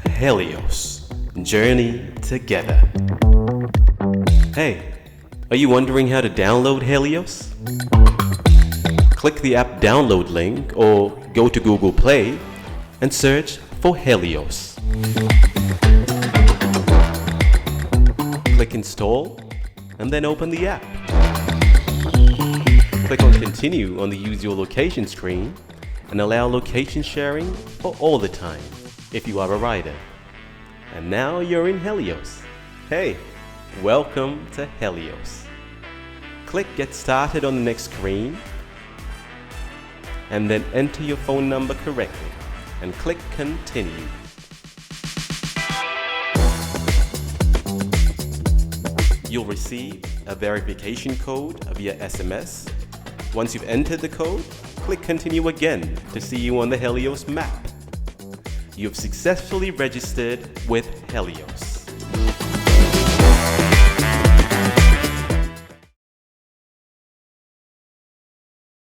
Helios, journey together. Hey, are you wondering how to download Helios? Click the app download link or go to Google Play and search for Helios. Click install and then open the app. Click on continue on the use your location screen and allow location sharing for all the time if you are a rider. And now you're in Helios. Hey, welcome to Helios. Click get started on the next screen and then enter your phone number correctly and click continue. You'll receive a verification code via SMS. Once you've entered the code, click continue again to see you on the Helios Map. You've successfully registered with Helios.